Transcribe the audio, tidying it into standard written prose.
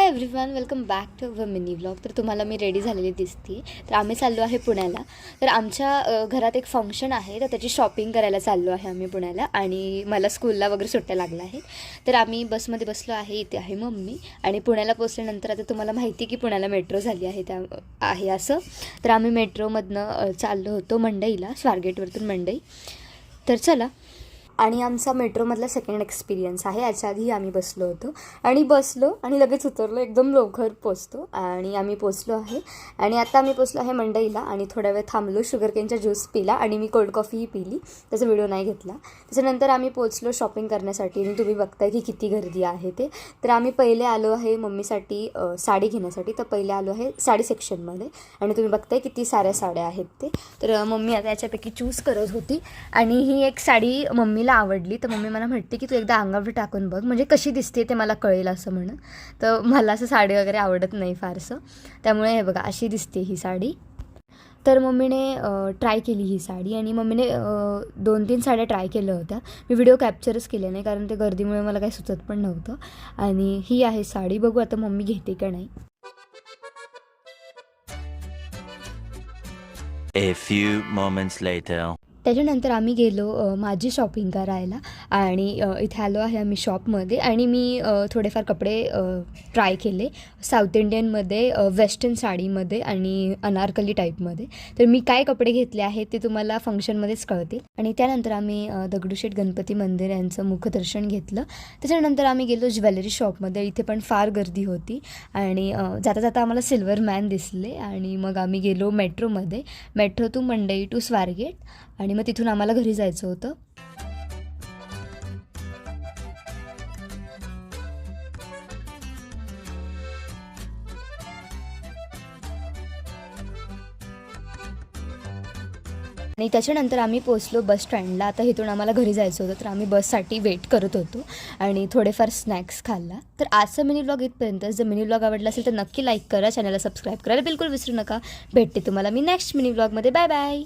High everyone, welcome back to our mini vlog. तर तुम्हाला मी ready झालेली दिसते. तर आम्ही चाललो आहे पुण्याला. तर आमच्या घरात एक फंक्शन आहे, तर त्याची शॉपिंग करायला चाललो आहे आम्ही पुण्याला. आणि मला स्कूलला वगैरे सुट्ट्या लागल्या आहेत. तर आम्ही बसमध्ये बसलो आहे. इथे आहे मम्मी. आणि पुण्याला पोचल्यानंतर आता तुम्हाला माहिती की पुण्याला मेट्रो झाली आहे आहे असं. तर आम्ही मेट्रोमधनं चाललो होतो मंडईला, स्वारगेटवरतून मंडई. तर चला. आणि आमचा मेट्रोमधला सेकंड एक्सपिरियन्स आहे. याच्या आधी आम्ही बसलो होतो आणि लगेच उतरलो, एकदम लवकर पोचतो. आणि आम्ही पोचलो आहे. आणि आता आम्ही पोचलो आहे मंडईला. आणि थोड्या वेळ थांबलो, शुगरकेनचा ज्यूस पिला आणि मी कोल्ड कॉफीही पिली. त्याचा व्हिडिओ नाही घेतला. त्याच्यानंतर आम्ही पोचलो शॉपिंग करण्यासाठी. आणि तुम्ही बघताय की किती गर्दी आहे ते. तर आम्ही पहिले आलो आहे मम्मीसाठी साडी घेण्यासाठी. तर पहिले आलो आहे साडी सेक्शनमध्ये. आणि तुम्ही बघताय किती साऱ्या साड्या आहेत ते. तर मम्मी आता याच्यापैकी चूज करत होती. आणि ही एक साडी मम्मीला आवडली. तर मम्मी मला म्हणते की तू एकदा अंगावर टाकून बघ, म्हणजे कशी दिसते ते मला कळेल असं म्हणून. तर मला असं साडी वगैरे आवडत नाही फारसं. त्यामुळे हे बघा, अशी दिसते ही साडी. तर मम्मीने ट्राय केली ही साडी. आणि मम्मीने 2-3 साड्या ट्राय केल्या होत्या. मी व्हिडिओ कॅप्चरच केले नाही, कारण ते गर्दीमुळे मला काही सुचत पण नव्हतं. आणि ही आहे साडी. बघू आता मम्मी घेते का नाही. A few moments later. त्याच्यानंतर आम्ही गेलो माझी शॉपिंग करायला. आणि इथे आलो आहे आम्ही शॉपमध्ये. आणि मी थोडेफार कपडे ट्राय केले साऊथ इंडियनमध्ये, वेस्टर्न साडीमध्ये आणि अनारकली टाईपमध्ये. तर मी काय कपडे घेतले आहेत ते तुम्हाला फंक्शनमध्येच कळतील. आणि त्यानंतर आम्ही दगडूशेठ गणपती मंदिर यांचं मुखदर्शन घेतलं. त्याच्यानंतर आम्ही गेलो ज्वेलरी शॉपमध्ये. इथे पण फार गर्दी होती. आणि जाता जाता आम्हाला सिल्वर मॅन दिसले. आणि मग आम्ही गेलो मेट्रोमध्ये, metro to Mandai to Swargate. आणि मग तिथून आम्हाला घरी जायचं होतं. आणि त्याच्यानंतर आम्ही पोचलो बस स्टँडला. आता इथून आम्हाला घरी जायचं होतं. तर आम्ही बससाठी वेट करत होतो आणि थोडेफार स्नॅक्स खाल्ला. तर आजचा मिनी व्लॉग इथपर्यंत. जर मिनी व्लॉग आवडला असेल तर नक्की लाईक करा, चॅनलला सबस्क्राईब करायला बिलकुल विसरू नका. भेटते तुम्हाला मी नेक्स्ट मिनी व्लॉगमध्ये. Bye bye.